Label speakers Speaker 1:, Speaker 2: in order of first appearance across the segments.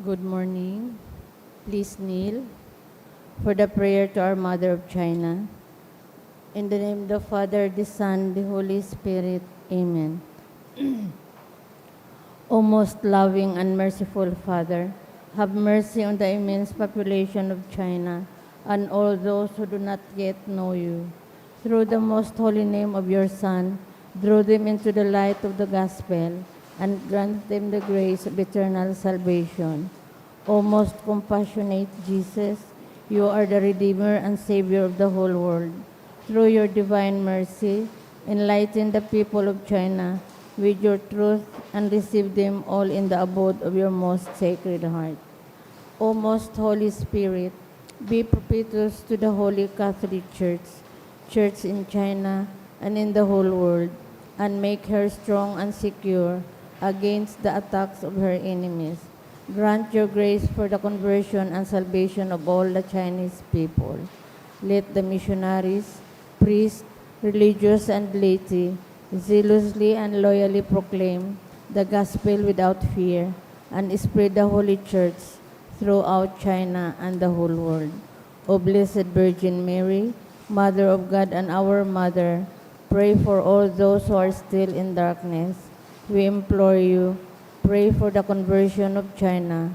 Speaker 1: Good morning. Please kneel for the prayer to our Mother of China. In the name of the Father, the Son, the Holy Spirit. Amen. O most loving and merciful Father, have mercy on the immense population of China and all those who do not yet know you. Through the most holy name of your Son, draw them into the light of the gospel and grant them the grace of eternal salvation. O most compassionate Jesus, you are the Redeemer and Savior of the whole world. Through your divine mercy, enlighten the people of China with your truth and receive them all in the abode of your most sacred heart. O most Holy Spirit, be propitious to the Holy Catholic Church, Church in China and in the whole world, and make her strong and secure against the attacks of her enemies. Grant your grace for the conversion and salvation of all the Chinese people. Let the missionaries, priests, religious, and laity zealously and loyally proclaim the gospel without fear and spread the Holy Church throughout China and the whole world. O Blessed Virgin Mary, Mother of God and our Mother, pray for all those who are still in darkness. We implore you, pray for the conversion of China,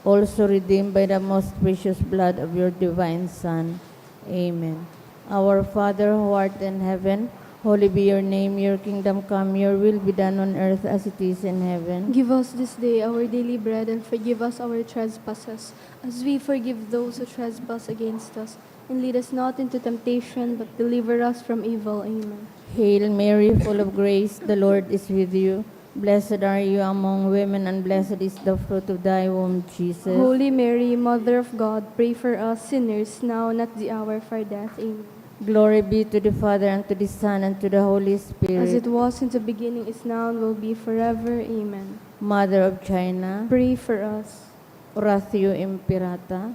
Speaker 1: also redeemed by the most precious blood of your divine Son. Amen. Our Father who art in heaven, holy be your name, your kingdom come, your will be done on earth as it is in heaven.
Speaker 2: Give us this day our daily bread, and forgive us our trespasses, as we forgive those who trespass against us. And lead us not into temptation, but deliver us from evil. Amen.
Speaker 1: Hail Mary, full of grace, the Lord is with you. Blessed are you among women, and blessed is the fruit of thy womb, Jesus.
Speaker 2: Holy Mary, Mother of God, pray for us sinners, now and at the hour of our death. Amen.
Speaker 1: Glory be to the Father, and to the Son, and to the Holy Spirit.
Speaker 2: As it was in the beginning, is now, and will be forever. Amen.
Speaker 1: Mother of China,
Speaker 2: Pray for us.
Speaker 1: Oratio Imperata,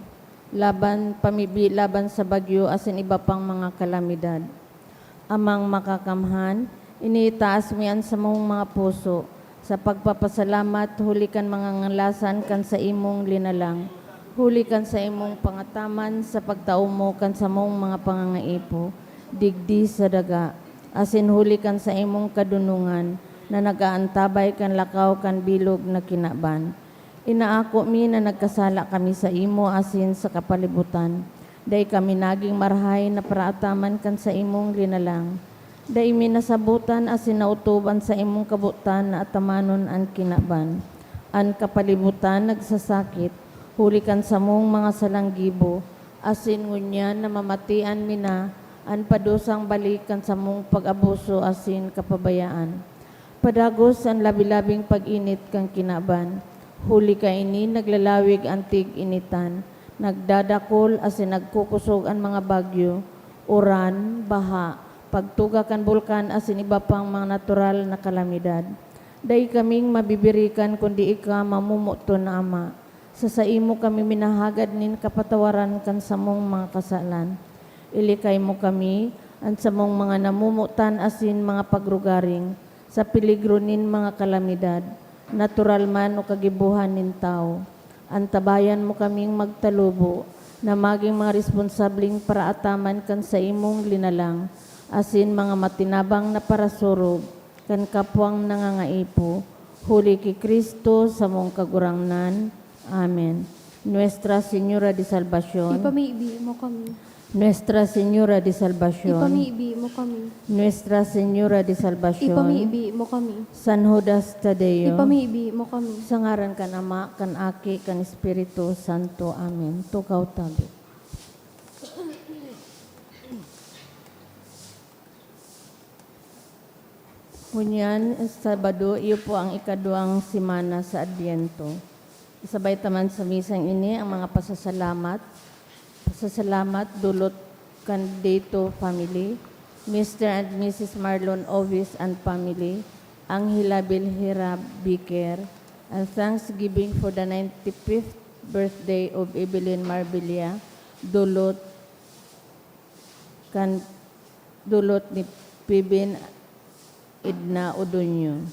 Speaker 1: laban sa bagyo asin iba pang mga kalamidad. Amang makakamhan, iniitaas mo yan sa mong mga puso. Sa pagpapasalamat, huli kan mga ngalasan kan sa imong linalang. Huli kan sa imong pangataman sa pagtao mo kan sa mong mga pangangaipo. Digdi sa daga. Asin huli kan sa imong kadunungan na nagaantabay kan lakaw kan bilog na kinaban. Inaako mi na nagkasala kami sa imo asin sa kapalibutan. Day kami naging marhay na paraataman kan sa imong linalang. Day minasabutan asin nautuban sa imong kabutan na atamanon an kinaban. An kapalibutan nagsasakit, hulikan sa mong mga salanggibo, asin ngunyan na mamatian mina, an padusang balikan sa mong pag-abuso asin kapabayaan. Padagos ang labi-labing pag-init kang kinaban, huli ka ini naglalawig antig initan, nagdadakol asin nagkukusog ang mga bagyo, uran, baha, pagtuga kan bulkan asin iba pang mga natural na kalamidad. Day kaming mabibirikan kundi ika mamumuto na Ama. Sa imo kami minahagad nin kapatawaran kan sa mong mga kasalan. Ilikay mo kami ang sa mong mga namumutan asin mga pagrugaring sa peligro nin mga kalamidad, natural man o kagibuhan nin tao. Antabayan mo kaming magtalubo na maging mga responsabling paraataman kan sa imong linalang, asin mga matinabang na parasurog, kan kapwang nangangaipo, huli ki Kristo sa mong kagurangnan. Amen. Nuestra Señora de Salvación,
Speaker 2: Ipamiibi mo kami.
Speaker 1: Nuestra Señora de Salvación,
Speaker 2: Ipamiibi mo kami.
Speaker 1: Nuestra Señora de Salvación,
Speaker 2: Ipamiibi mo kami.
Speaker 1: San Judas Tadeo,
Speaker 2: Ipamiibi mo kami.
Speaker 1: sa ngaran kan Ama, kan Aki, kan Espiritu Santo. Amen. Tukaw tabi. Kunyan, Sabado, iyo po ang ikaduang simana sa Adbyento. Isabay taman sa misang ini ang mga pasasalamat. Pasasalamat dulot Candidato family, Mr. and Mrs. Marlon Ovis and family, Angela Bilhera Biker, and thanksgiving for the 95th birthday of Evelyn Marbella, dulot ni Pibin Edna Odonyo.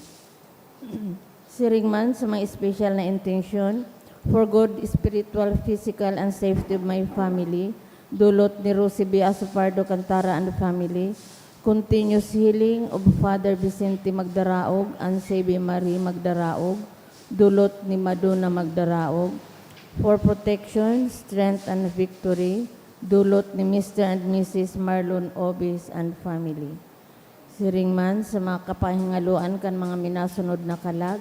Speaker 1: Siringman sa mga espesyal na intensyon, for good spiritual, physical, and safety of my family, dulot ni Rosie B. Asupardo Cantara and family, continuous healing of Father Vicente Magdaraog and Sabi Marie Magdaraog, dulot ni Madonna Magdaraog, for protection, strength, and victory, dulot ni Mr. and Mrs. Marlon Obis and family. Siringman sa mga kapahingaluan kan mga minasunod na kalag,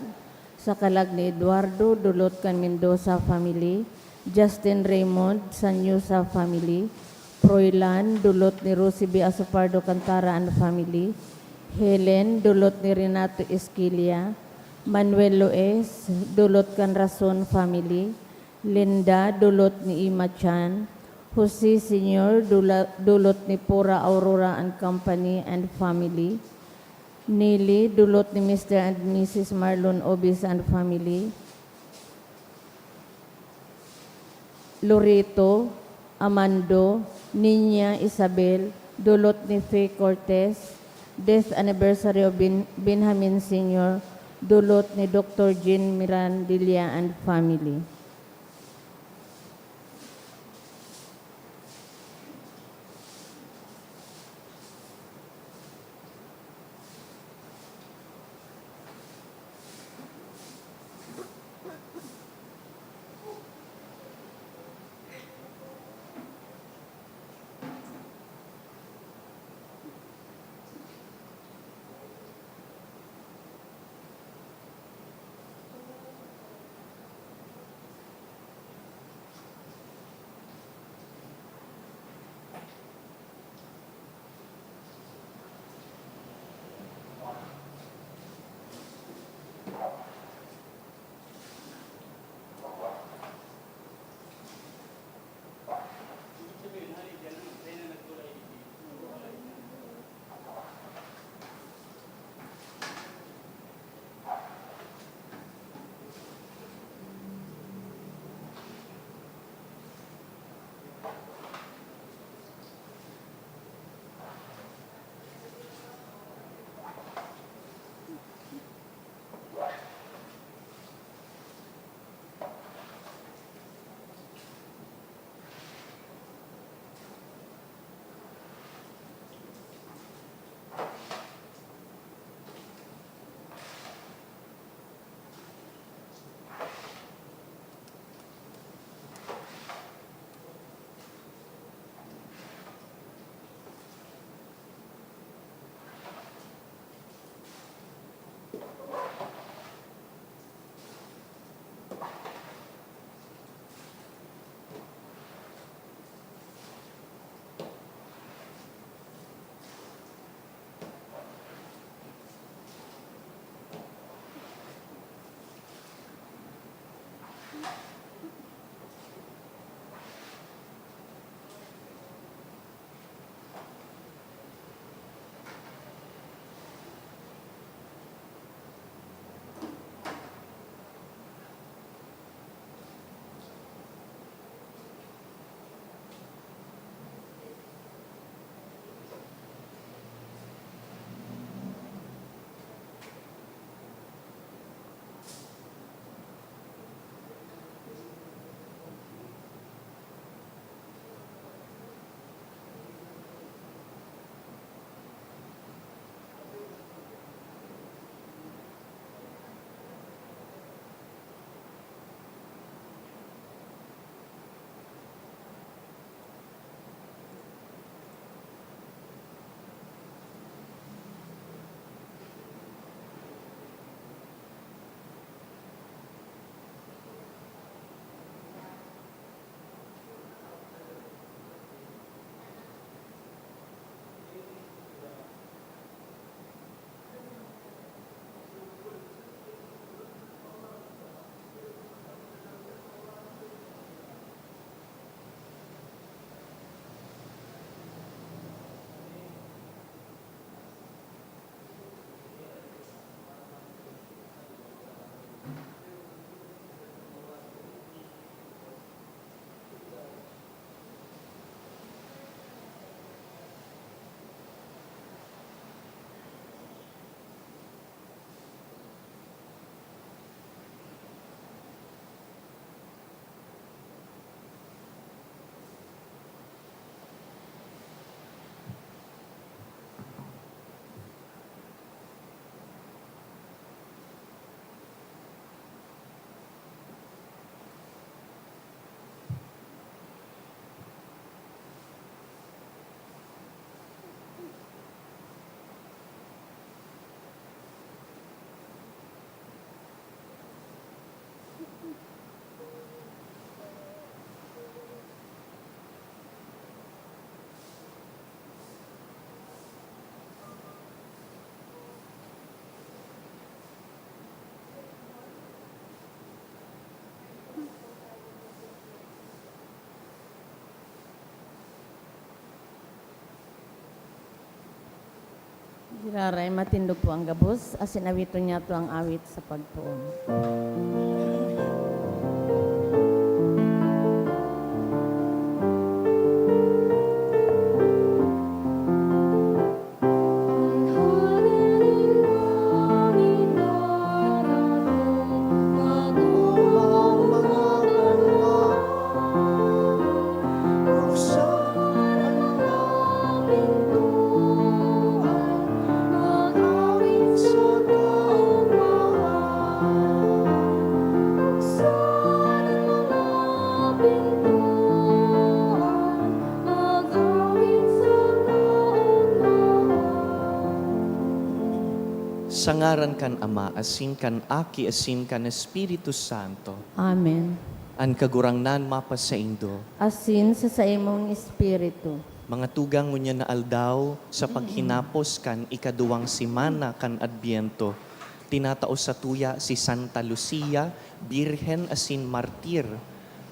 Speaker 1: sa kalag ni Eduardo, dulot kan Mendoza family, Justin Raymond, Sanyusa family, Froilan, dulot ni Rosie B. Asupardo Cantara and family, Helen, dulot ni Renato Esquilia, Manuel Loes, dulot kan Rason family, Linda, dulot ni Ima Chan, Jose Senior, dulot ni Pura Aurora and Company and family, Nili, dulot ni Mr. and Mrs. Marlon Obis and family, Loreto, Amando, Niña Isabel, dulot ni Faye Cortez, death anniversary of Benjamin Sr., dulot ni Dr. Jean Mirandilla and family. Siraray matindo po ang gabos, asin awito niya to ang awit sa pagtuon.
Speaker 3: Sangaran kan Ama, asin kan Aki, asin kan Espiritu Santo.
Speaker 1: Amen.
Speaker 3: An kagurangnan mapasaindo.
Speaker 1: Asin sa imong espiritu.
Speaker 3: Mga tugang ngunya na aldaw sa paghinapos kan ikaduwang simana kan Adbiento. Tinatao sa tuya si Santa Lucia, Birhen asin Martir,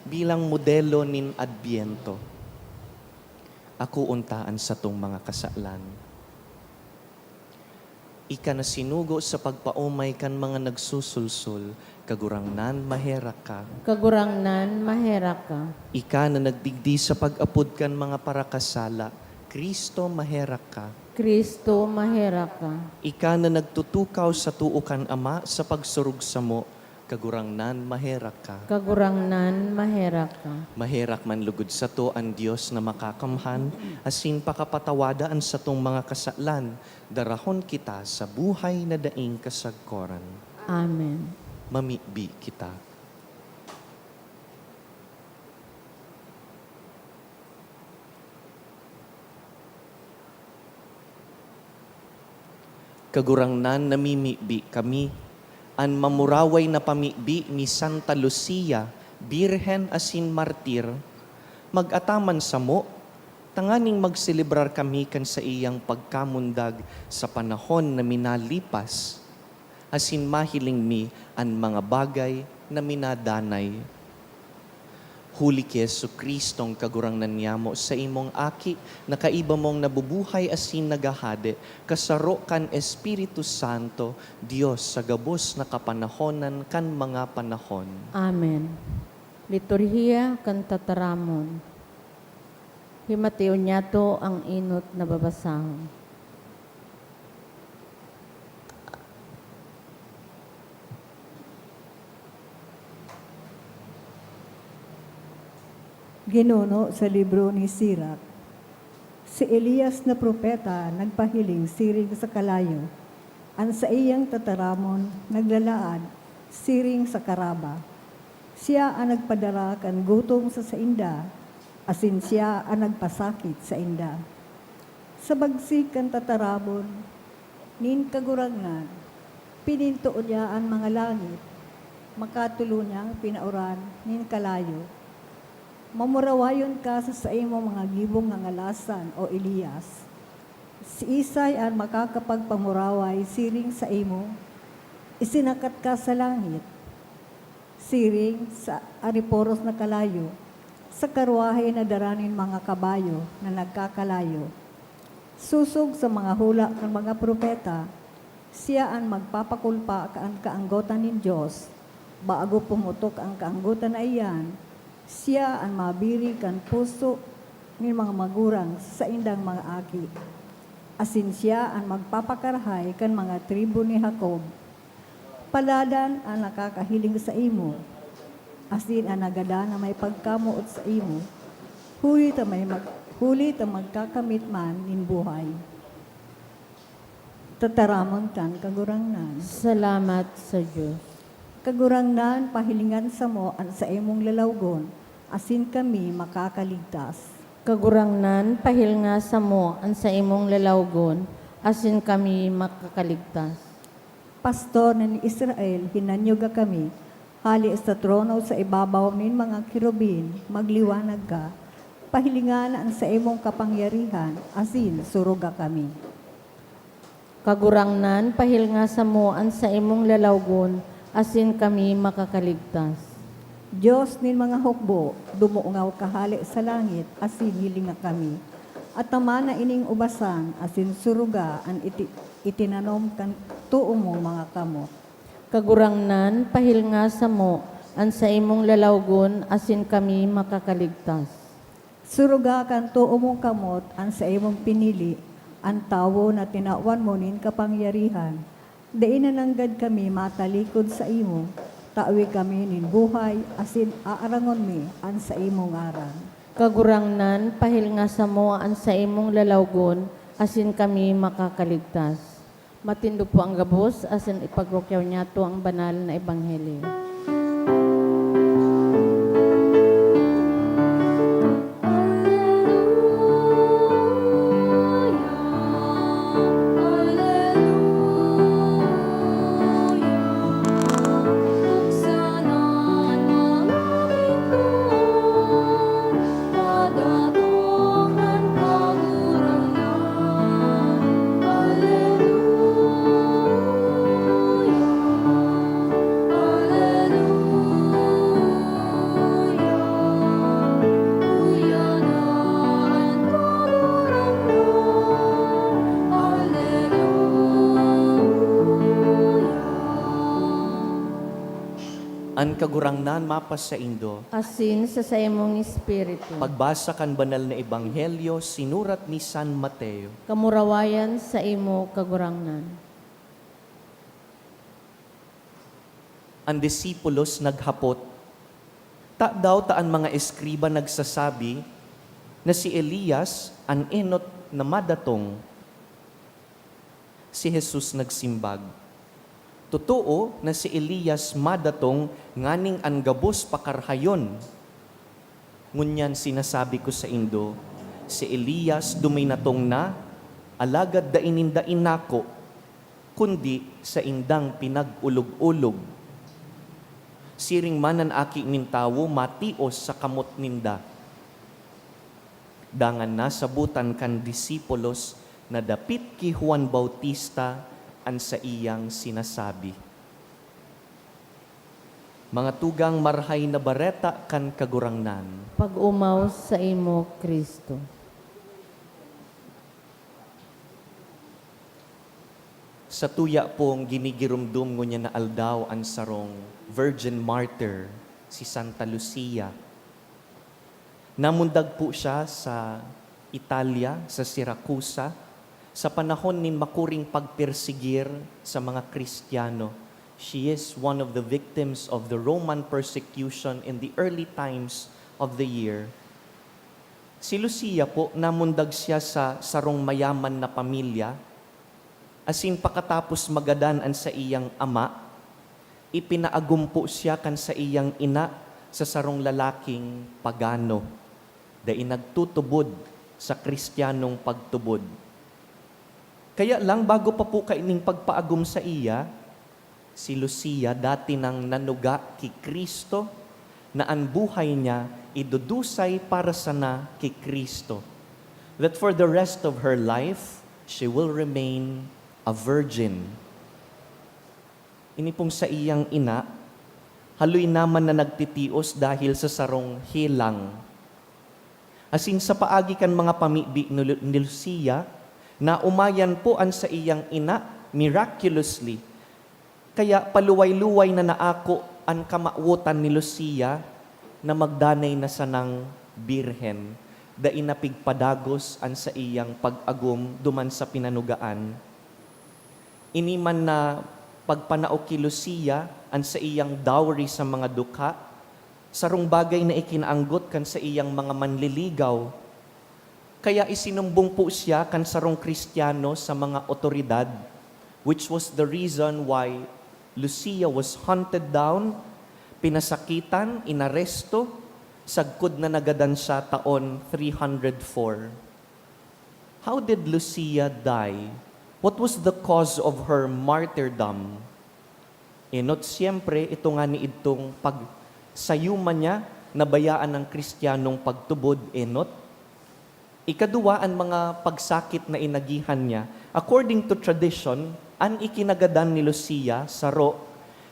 Speaker 3: bilang modelo nin Adbiento. Ako untaan sa tong mga kasalan. Ika na sinugo sa pagpaumay kan mga nagsusulsul, kagurangnan mahera ka.
Speaker 1: Kagurangnan mahera ka.
Speaker 3: Ika na nagdigdi sa pag-apod kan mga parakasala, Kristo mahera ka.
Speaker 1: Kristo mahera ka.
Speaker 3: Ika na nagtutukaw sa tuukan Ama sa pagsurug sa mo, kagurangnan mahera ka.
Speaker 1: Kagurangnan mahera ka.
Speaker 3: Maherak man lugod sa to ang Diyos na makakamhan, asin pakapatawadaan sa tong mga kasalan, darahon kita sa buhay na daing kasagkoran.
Speaker 1: Amen.
Speaker 3: Mamibi kita. Kagurangnan namimibi kami, an mamuraway na pamibi ni Santa Lucia, Birhen asin Martir, mag-ataman sa mo, tanganing magselebrar kami kan sa iyang pagkamundag sa panahon na minalipas, asin mahiling mi an mga bagay na minadanay. Huli ki Yesu Kristong kagurangnan niyamo sa imong aki, na kaiba mong nabubuhay asin nagahade, kasaro kan Espiritu Santo, Diyos sa gabos na kapanahonan kan mga panahon.
Speaker 1: Amen. Liturhiya kan tataramon. Himateo niya to ang inot na babasahon.
Speaker 4: Ginuno sa libro ni Sirach. Si Elias na propeta nagpahiling siring sa kalayo. Ang sa iyang tataramon naglalaad siring sa karaba. Siya ang nagpadara kan gutom sa sainda, asin siya ang nagpasakit sa inda. Sa bagsik kan tataramon, nin kagurangan, pinintuon niya ang mga langit, makatulo niyang pinauran nin kalayo. Mamurawayon ka sa imo mga gibong nga ngalasan o Elias. Si Isay ang makakapagpamuraway siring sa imo, isinakat ka sa langit, siring sa ariporos na kalayo, sa karwahe na daranin mga kabayo na nagkakalayo. Susog sa mga hula ng mga propeta, siya ang magpapakulpa ang kaanggotan ni Diyos, bago pumutok ang kaanggotan na iyan, siya ang mabiri kan puso ng mga magurang sa indang mga aki. Asin siya ang magpapakarhay kan mga tribo ni Jacob. Paladan ang nakakahiling sa imo. Asin ang nagada na may pagkamuot sa imo. Huli ta magkakamit man nin buhay. Tataramon kan kagurangnan.
Speaker 1: Salamat sa Diyos.
Speaker 4: Kagurangnan, pahilingan sa mo ang sa imong lalawgon, asin kami makakaligtas.
Speaker 1: Kagurangnan, pahilnga sa mo ang sa imong lalawgon, asin kami makakaligtas.
Speaker 4: Pastor ng Israel, hinanyuga kami, hali sa trono sa ibabaw nin mga kirubin, magliwanag ka, pahilingan ang sa imong kapangyarihan, asin suruga kami.
Speaker 1: Kagurangnan, pahilnga sa mo ang sa imong lalawgon, asin kami makakaligtas.
Speaker 4: Diyos nin mga hukbo, dumuungaw kahali sa langit, asin hilinga kami. At tama na ining ubasan, asin suruga, itinanom kan tuo mo mga kamot.
Speaker 1: Kagurangnan, pahil nga sa mo, an sa imong lalawgon, asin kami makakaligtas.
Speaker 4: Suruga kan tuo mong kamot ang sa imong pinili, ang tawo na tinawan mo nin kapangyarihan. Dain na nanggad kami matalikod sa imo, tawi kami nin buhay, asin aarangon mi ang sa imong aran.
Speaker 1: Kagurangnan, pahil nga sa mo, an sa imong lalawgon, asin kami makakaligtas. Matindo po ang gabos, asin ipagrokyaw niya to ang banal na ebanghelyo.
Speaker 3: An kagurangnan mapas sa Indo,
Speaker 1: Asin sa imong espiritu.
Speaker 3: pagbasa kan banal na ebanghelyo, sinurat ni San Mateo.
Speaker 1: Kamurawayan sa imo kagurangnan.
Speaker 3: Ang disipulos naghapot, ta daw taan mga eskriba nagsasabi na si Elias an enot na madatong. Si Jesus nagsimbag, totoo na si Elias madatong nganing an gabos pakarhayon. Ngunyan sinasabi ko sa Indo, si Elias duminatong na, alagad da ininda inako, kundi sa indang pinag-ulog-ulog. Siring man ang aki nin tawo matios sa kamot ninda. Dangan na sabutan kan disipulos na dapit ki Juan Bautista an sa iyang sinasabi. Mga tugang marhay na bareta kan kagurangnan.
Speaker 1: Pag-umaw sa imo, Kristo.
Speaker 3: Sa tuya pong ginigirumdum ngunya na aldaw ang sarong Virgin Martyr, si Santa Lucia. Namundag po siya sa Italia, sa Siracusa, sa panahon ni makuring pagpersigir sa mga Kristiyano. She is one of the victims of the Roman persecution in the early times of the year. Si Lucia po, namundag siya sa sarong mayaman na pamilya. Asin pakatapos magadaan sa iyang ama, ipinaagum po siya kan sa iyang ina sa sarong lalaking pagano. Dahil nagtutubod sa Kristiyanong pagtubod. Kaya lang, bago pa po kaining pagpaagum sa iya, si Lucia dati nang nanuga kay Kristo, na ang buhay niya idudusay para sana kay Kristo. That for the rest of her life, she will remain a virgin. Ini pong sa iyang ina, haloy naman na nagtitios dahil sa sarong hilang. Asin sa paagi kan mga pamibi ni Lucia, na umayan po an sa iyang ina miraculously. Kaya paluway-luway na naako ang kamautan ni Lucia na magdanay na sanang birhen, da inapigpadagos an sa iyang pag-agum duman sa pinanugaan. Iniman na pagpanao ki Lucia an sa iyang dowry sa mga dukha, sarong bagay na ikinaanggot kan sa iyang mga manliligaw. Kaya isinumbong po siya kan sarong Kristiyano sa mga otoridad, which was the reason why Lucia was hunted down, pinasakitan, inaresto, sagkod na nagadan siya taon 304. How did Lucia die? What was the cause of her martyrdom? Not siyempre, ito nga ni itong pagsayuman niya, nabayaan ng Kristiyanong pagtubod, Ikaduwa, ang mga pagsakit na inagihan niya. According to tradition, ang ikinagadan ni Lucia, saro,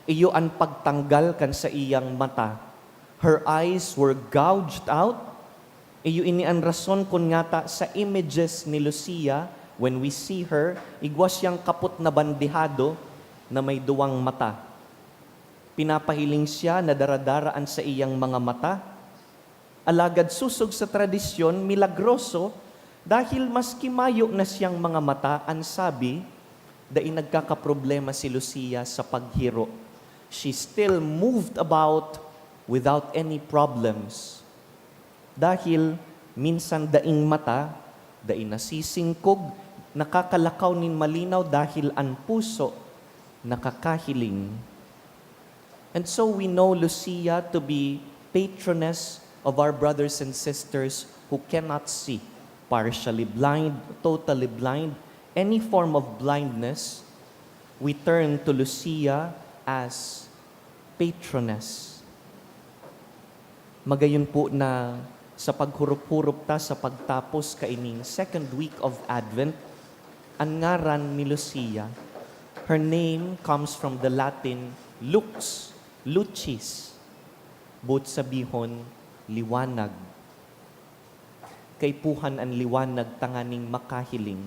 Speaker 3: iyo ang pagtanggal kan sa iyang mata. Her eyes were gouged out. Iyo ini ang rason kun ngata sa images ni Lucia, When we see her, igwas siyang kaput na bandihado na may duwang mata. Pinapahiling siya na daradaraan sa iyang mga mata. Alagad susog sa tradisyon, milagroso, dahil maski mayo na siyang mga mata, ang sabi, dahil nagkakaproblema si Lucia sa paghiro. She still moved about without any problems. Dahil minsan daing mata, daing nasisingkog, nakakalakaw nin malinaw dahil ang puso nakakahiling. And so we know Lucia to be patroness of our brothers and sisters who cannot see, partially blind, totally blind, any form of blindness. We turn to Lucia as patroness. Magayon po na sa paghurup-hurup ta sa pagtapos kaining second week of Advent, ang ngaran ni Lucia, her name comes from the Latin lux, lucis, both sabihon, liwanag. Kaipuhan ang liwanag tanganing makahiling.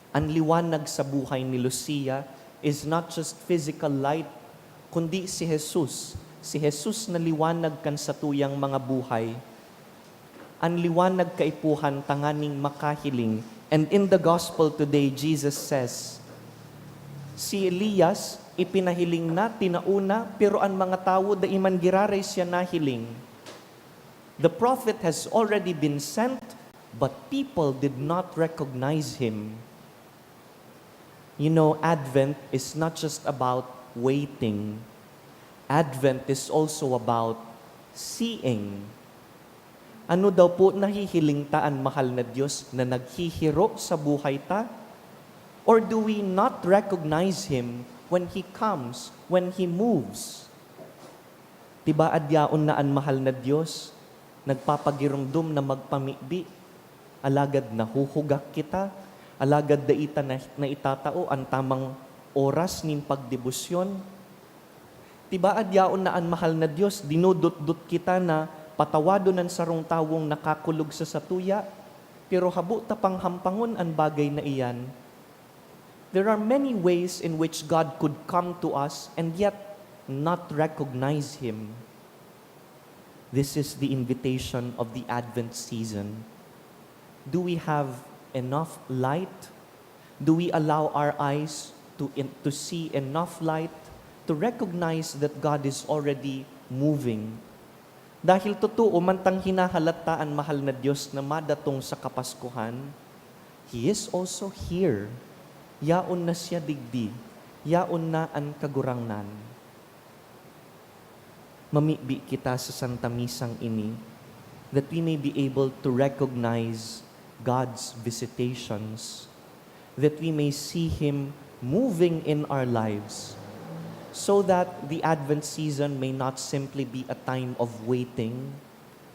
Speaker 3: Ang liwanag sa buhay ni Lucia is not just physical light, kundi si Jesus. Si Jesus na liwanag kan sa tuyang mga buhay. Ang liwanag kaipuhan tanganing makahiling. And in the gospel today, Jesus says, si Elias, ipinahiling na, tinauna, pero ang mga tao, da iman giraray siya nahiling. The prophet has already been sent, but people did not recognize him. You know, Advent is not just about waiting. Advent is also about seeing. Ano daw po nahihiling ta ang mahal na Diyos na naghihiro sa buhay ta? Or do we not recognize Him when He comes, when He moves? Tiba adyaon na ang mahal na Diyos, nagpapagirumdum na magpamibi, alagad na huhugak kita, alagad daita na itatao ang tamang oras nin pagdebosyon. Tiba adyaon na ang mahal na Diyos, dinudot-dot kita na patawado ng sarong tawong nakakulog sa satuya, pero habo tapang hampangon ang bagay na iyan. There are many ways in which God could come to us and yet not recognize Him. This is the invitation of the Advent season. Do we have enough light? Do we allow our eyes to see enough light to recognize that God is already moving? Dahil totoo, mantang hinahalata ang mahal na Diyos na madatong sa Kapaskuhan, He is also here. Yaon na siya digdi, yaon na ang kagurangnan. Mamibi kita sa Santa Misang ini, that we may be able to recognize God's visitations, that we may see Him moving in our lives, so that the Advent season may not simply be a time of waiting,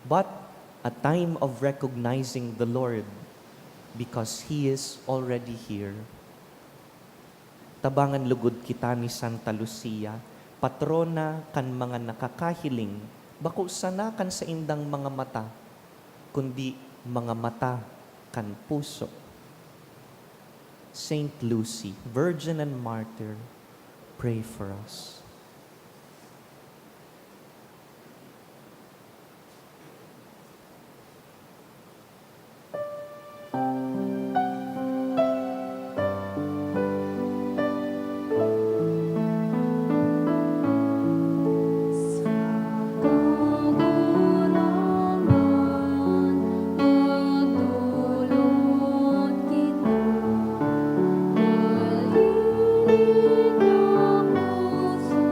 Speaker 3: but a time of recognizing the Lord, because He is already here. Tabangan lugod kita ni Santa Lucia, patrona kan mga nakakahiling, bako sana kan sa indang mga mata, kundi mga mata kan puso. Saint Lucy, Virgin and Martyr, pray for us.
Speaker 2: Magdulot kita, dalhin ako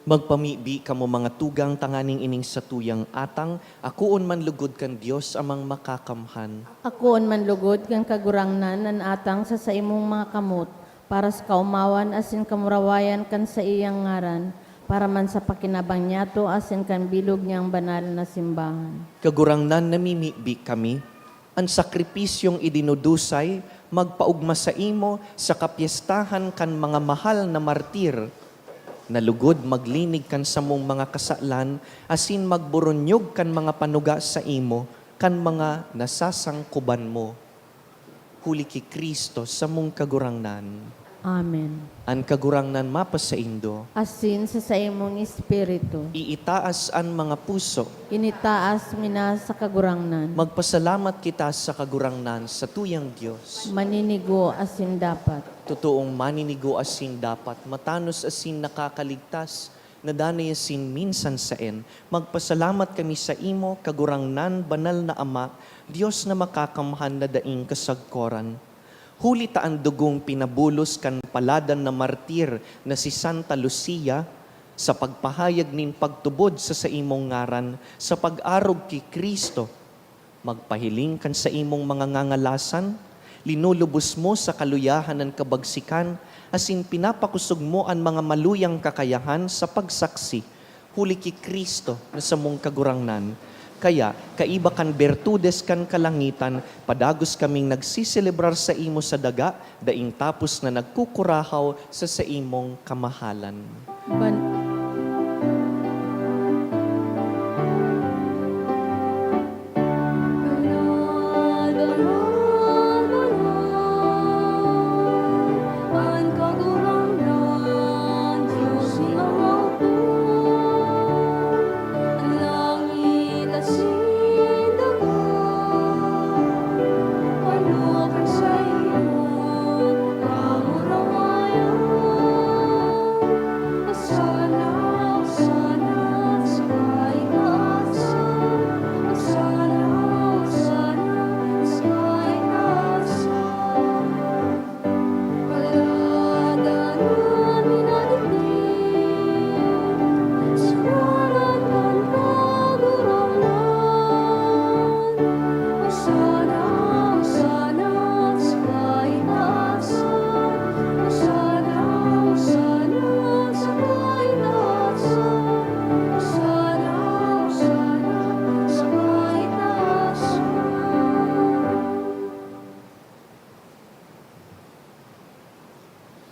Speaker 3: Magpamibi kamo mga tugang tanganing ining sa tuyang atang, akuon man lugod kan Dios amang makakamhan.
Speaker 1: Akoon man lugod kang kagurangnan nan atang sa imong mga kamot, para sa kaumawan asin kamurawayan kan sa iyang ngaran, para man sa pakinabang niyato asin kan bilog niyang banal na simbahan.
Speaker 3: Kagurangnan namimibi kami, ang sakripisyong idinudusay, magpaugma sa imo sa kapyestahan kan mga mahal na martir, na lugod maglinig kan sa mong mga kasalan, asin magburonyog kan mga panuga sa imo, kan mga nasasangkuban mo. Huli ki Kristo sa mong kagurangnan.
Speaker 1: Amen.
Speaker 3: An kagurangnan mapasaindo,
Speaker 1: Asin sa imong espiritu,
Speaker 3: iitaas an mga puso,
Speaker 1: initaas mina sa kagurangnan,
Speaker 3: magpasalamat kita sa kagurangnan sa tuyang Diyos.
Speaker 1: maninigo asin dapat.
Speaker 3: Totoong maninigo asin dapat, matanos asin nakakaligtas, nadanay asin minsan saen. Magpasalamat kami sa imo, kagurangnan, banal na Ama, Diyos na makakamhan na daing kasagkoran. Huli ta ang dugong pinabulos kan paladan na martir na si Santa Lucia, sa pagpahayag nin pagtubod sa imong ngaran, sa pag-arog ki Kristo, magpahiling kan sa imong mga ngangalasan, linulubos mo sa kaluyahan ng kabagsikan, asin pinapakusog mo ang mga maluyang kakayahan sa pagsaksi, huli ki Kristo na sa mong kagurangnan. Kaya, kaiba kan bertudes kan kalangitan, padagos kaming nagsiselebrar sa imo sa daga, daing tapos na nagkukurahaw sa imong kamahalan.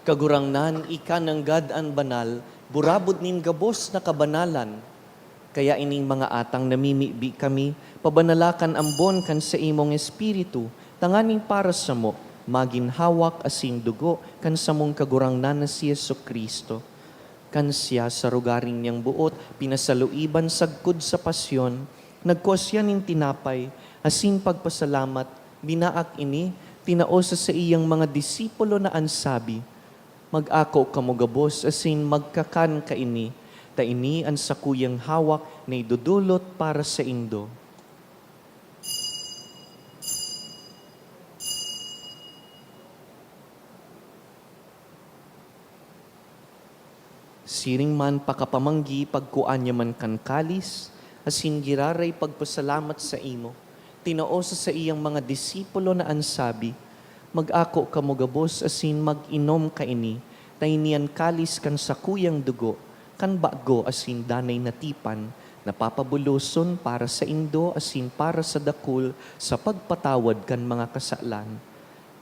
Speaker 3: Kagurangnan, ika ng God an banal, burabod nin gabos na kabanalan. Kaya ining mga atang namimibi kami, pabanalakan ambon kan sa imong espiritu, tanganing para sa mo, maginhawak asin dugo kan sa mong kagurangnan na si Yesu Kristo. Kan siya sa rugaring niyang buot, pinasaluiban sagkod sa pasyon, nagkosya nin tinapay, asin pagpasalamat, binaak ini, tinaosa sa iyang mga disipulo na ansabi, mag-ako kamugabos asin magkakan ka ini, ta ini ang sakuyang hawak na idudulot para sa indo. Siring man pakapamanggi pagkuan niya man kan kalis, asin giraray pagpasalamat sa imo, tinaosa sa iyang mga disipulo na ansabi, mag-ako kamugabos asin mag-inom ka ini, tainian kalis kan sakuyang dugo, kan bago asin danay natipan, napapabuloson para sa indo asin para sa dakul, sa pagpatawad kan mga kasalan.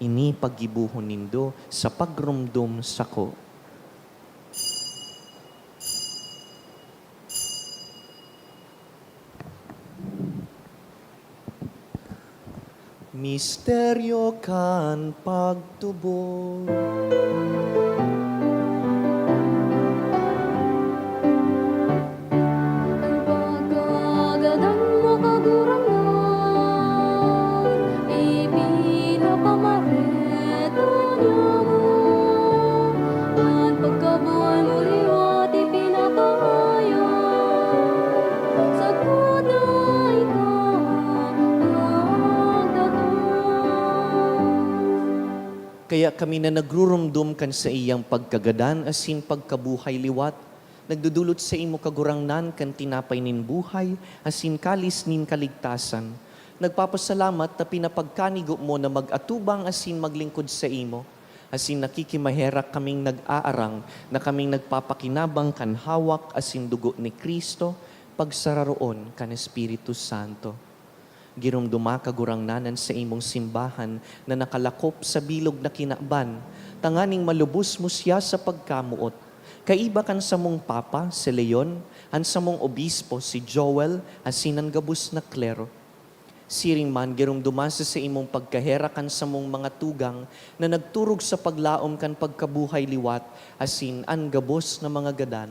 Speaker 3: Ini paggibuhon nindo sa pagrumdum sako. Misteryo kan pagtubo.
Speaker 2: Pagkagadan mo kagurangan, ipinapamarito niyo mo. At pagkabuhay mo liwat, ipinapahayag. Sa kuda ikaw
Speaker 3: Kaya kami na nagrurumdum kan sa iyang pagkagadan asin pagkabuhay liwat, nagdudulot sa imo kagurangnan kan tinapay nin buhay, asin kalis nin kaligtasan. Nagpapasalamat na pinapagkanigo mo na mag-atubang asin maglingkod sa imo. Asin nakikimaherak kaming nag-aarang na kaming nagpapakinabang kan hawak asin dugo ni Kristo, pagsararoon kan Espiritu Santo. Girumduma kagurangnanan sa imong simbahan na nakalakop sa bilog na kinaban, tanganing malubos mo siya sa pagkamuot. Kaiba kan sa mong Papa, si Leon, an sa mong Obispo, si Joel, asin ang gabus na klero. Siring man, girumduma sa imong pagkaherakan sa mong mga tugang na nagturog sa paglaom kan pagkabuhay liwat, asin ang gabos na mga gadan.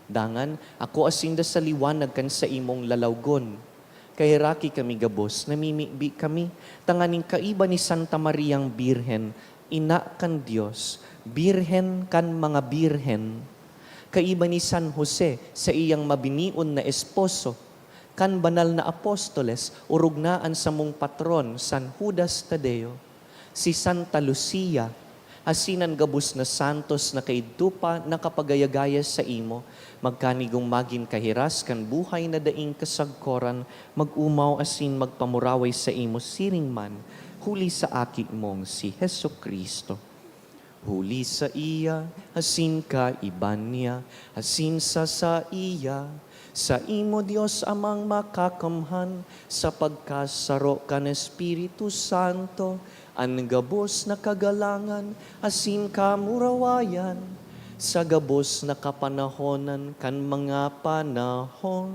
Speaker 3: Dangan, ako asin da sa liwanag kan sa imong lalawgon. Kahiraki kami gabos, namimibi kami, tanganing kaiba ni Santa Mariang Birhen, ina kan Diyos, birhen kan mga birhen. Kaiba ni San Jose sa iyang mabinion na esposo, kan banal na apostoles, urugnaan sa mong patron, San Judas Tadeo, si Santa Lucia, asinan gabus na santos na kaidtupa na kapagayagaya sa imo, magkanigong magin kahiras kan buhay na daing kasagkoran, mag-umaw asin magpamuraway sa imo siring man, huli sa aki mong si Heso Kristo. Huli sa iya, asin ka iban niya, asin sa iya, sa imo Dios amang makakamhan, sa pagkasaro kan Espiritu Santo, ang gabos na kagalangan, asin kamurawayan, sa gabos na kapanahonan kan mga panahon.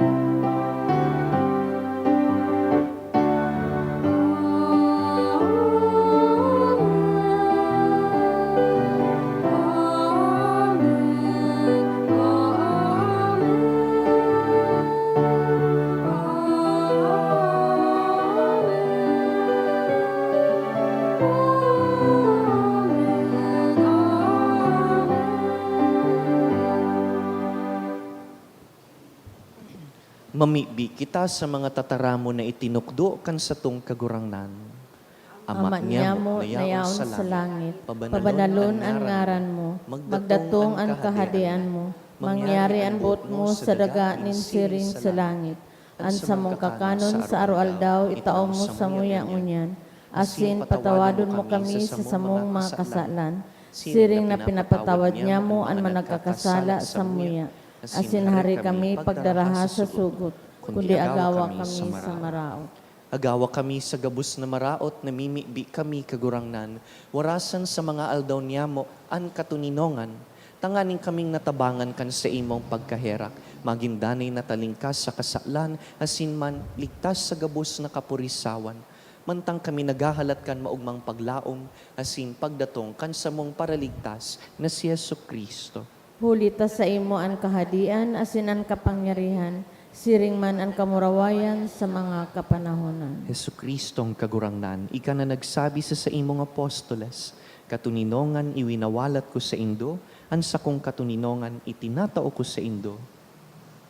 Speaker 3: Mamibi kita sa mga tataramo na itinukdo kan sa tong kagurangnan.
Speaker 1: Ama niya mo, nayaon sa langit, pabanalon ang ngaran mo, magdatong ang kahadian mo, mangyari ang bot mo sa daga nin siring sa langit. An sa mong kakanon sa araw-aldaw, itaom mo sa nguya-ngunyan, asin patawadon mo kami sa samong mga kasalan, siring na pinapatawad niya mo ang managkakasala sa muya. Asin hari kami pagdaraha sa sugot, kundi agawa kami sa maraot.
Speaker 3: Agawa kami sa gabus na maraot, namimibi kami kagurangnan, warasan sa mga aldaw niya mo, an katuninongan, tanganing kaming natabangan kan sa imong pagkaherak, magindanay na talingkas sa kasalan, asin man ligtas sa gabus na kapurisawan, mantang kami nagahalat kan maugmang paglaom, asin pagdatong kan sa mong paraligtas na si Yesu Kristo.
Speaker 1: Hulita sa imo ang kahadian, asin ang kapangyarihan, siring man ang kamurawayan sa mga kapanahonan.
Speaker 3: Hesu Kristong kagurangnan, ika na nagsabi sa imong apostoles, katuninongan iwinawalat ko sa indo, an sa kong katuninongan itinatao ko sa indo.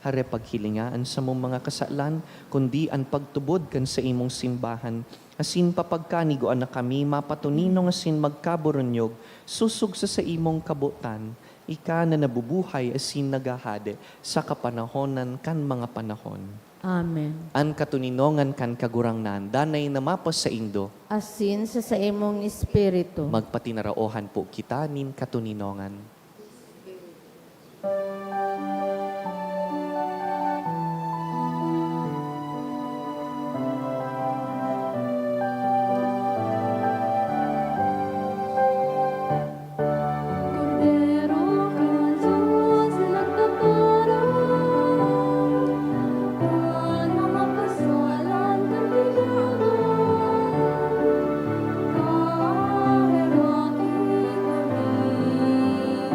Speaker 3: Hare paghilingaan sa mong mga kasalan, kundi ang pagtubod kan sa imong simbahan, asin papagkanigoan na kami mapatuninong asin magkaburonyog, susug sa imong kabutan, ika na nabubuhay asin nagahade sa kapanahonan kan mga panahon.
Speaker 1: Amen.
Speaker 3: An katuninongan kan kagurangnan, danay na mapas sa indo,
Speaker 1: Asin sa imong espiritu.
Speaker 3: magpatinaraohan po kita nin katuninongan.
Speaker 2: Cordero ka Diyos na nagkaparang, ang mga kasalan ng tinanong, kahiraki kami.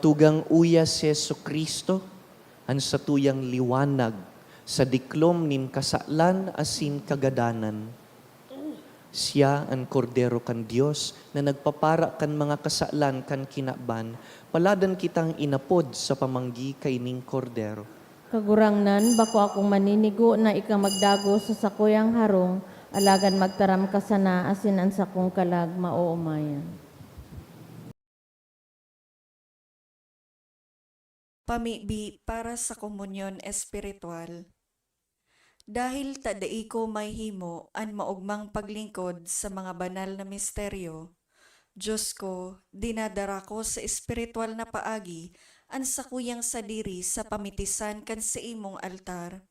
Speaker 3: tugang uya si Yesu Kristo, an sa tuyang liwanag, sa diklom nin kasaklan asin kagadanan. Siya ang kordero kan Dios na nagpapara kan mga kasaklan kan kinaban, paladan kitang inapod sa pamanggi kay ning kordero.
Speaker 1: Kagurangnan, bako akong maninigo na ika magdago sa sakuyang harong, alagan magtaram ka sana asin ang sakong kalag mauumayan.
Speaker 5: Pamibi para sa komunyon espiritual. Dahil tadai ko may himo an maugmang paglingkod sa mga banal na misteryo, Diyos ko, dinadara ko sa espiritual na paagi an sakuyang sadiri sa pamitisan kan sa imong altar.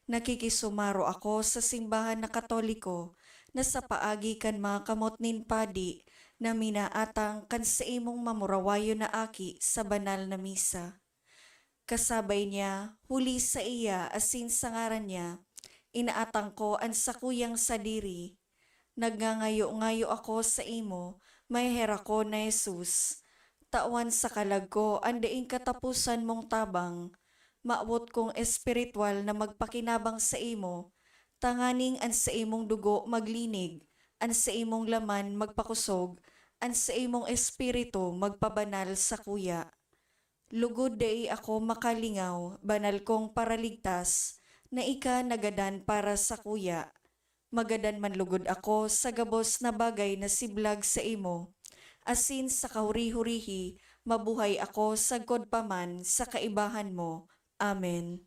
Speaker 5: Nakikisumaro ako sa simbahan na Katoliko na sa paagi kan mga kamot nin padi na minaatang kan sa imong mamurawayo na aki sa banal na misa. Kasabay niya, huli sa iya asin sa ngaran niya, inaatang ko ang sakuyang sadiri. Nagngangayo-ngayo ako sa imo, may hera ko na Jesus. Tawan sa kalag ko, andaing katapusan mong tabang. Maawot kong espiritual na magpakinabang sa imo, tanganing an sa imong dugo maglinig, an sa imong laman magpakusog, an sa imong espiritu magpabanal sa kuya. Lugod day ako makalingaw, banal kong paraligtas, na ika nagadan para sa kuya. Magadan man lugod ako sa gabos na bagay na siblag sa imo. Asin sa kahuri-hurihi, mabuhay ako sagkod paman sa kaibahan mo. Amen.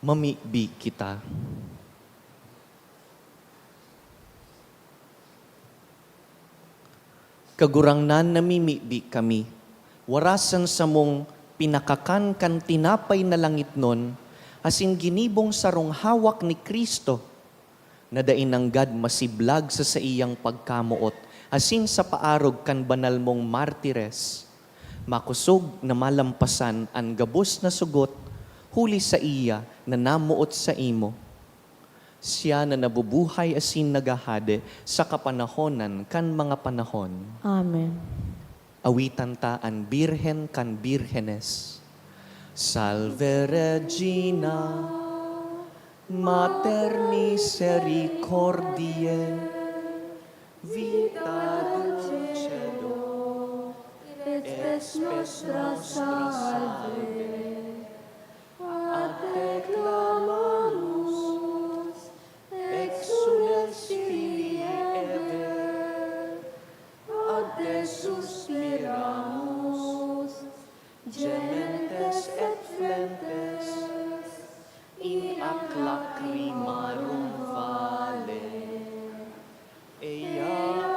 Speaker 3: Mamibi kita. Kagurangnan namimibi kami, warasan sa mong pinakakan kan tinapay na langit nun, asin ginibong sarong hawak ni Kristo, na dainanggad masiblag sa iyang pagkamuot, asin sa paarog kan banal mong martires, makusog na malampasan ang gabos na sugot, huli sa iya na namuot sa imo. Siya na nabubuhay asin nagahade sa kapanahonan kan mga panahon.
Speaker 1: Amen.
Speaker 3: Awitan ta ang Birhen kan Birhenes. Salve Regina, Mater misericordiae, vita dulcedo, et spes nostra salve. Ad te clamamus, exules Filii Ever, ad te suspiramus, gementes et flentes, in ac lacrimarum vale. Ea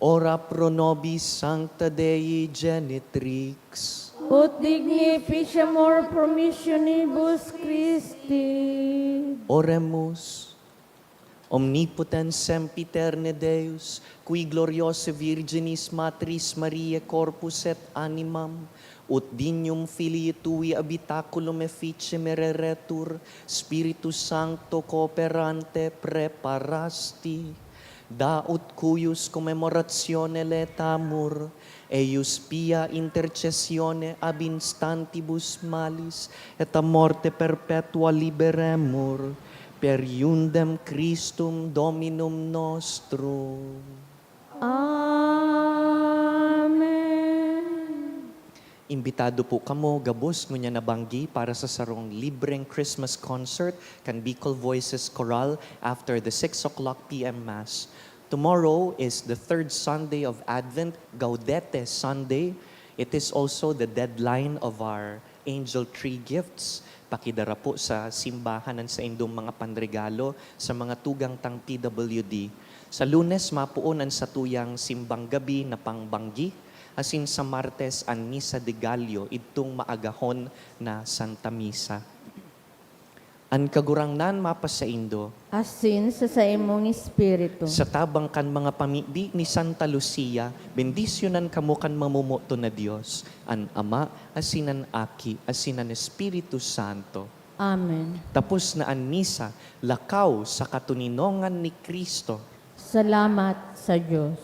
Speaker 3: ora pro nobis sancta Dei genitrix,
Speaker 1: Ut dignificiamur promissionibus Christi.
Speaker 3: oremus. Omnipotens sempiterne Deus, qui gloriose Virginis Matris Mariae corpus et animam, ut dignum filii tui habitaculum efficiem reretur, Spiritus Sancto cooperante preparasti, da ut cuius commemoratione letamur, eius pia intercessione ab instantibus malis, et a morte perpetua liberemur, per iundem Christum Dominum nostrum.
Speaker 1: Amen.
Speaker 3: Imbitado po kamo, gabos ngunya nabanggi para sa sarong libreng Christmas concert kan Bicol Voices Choral after the 6 o'clock p.m. Mass. Tomorrow is the third Sunday of Advent, Gaudete Sunday. It is also the deadline of our angel tree gifts. Pakidara po sa simbahan sa indong mga panregalo sa mga tugang tang PWD. Sa Lunes, mapuunan sa tuyang simbang gabi na pangbanggi, asin sa Martes ang Misa de Gallo, itong maagahon na Santa Misa. An kagurangnan mapasaindo,
Speaker 1: Asin sa imong espiritu.
Speaker 3: sa tabang kan mga pamibi ni Santa Lucia, bendisyonan kamo kan mamumuto na Diyos, an Ama, asinan Aki, asinan Espiritu Santo.
Speaker 1: Amen.
Speaker 3: Tapos na an misa, lakaw sa katuninongan ni Kristo.
Speaker 1: Salamat sa Diyos.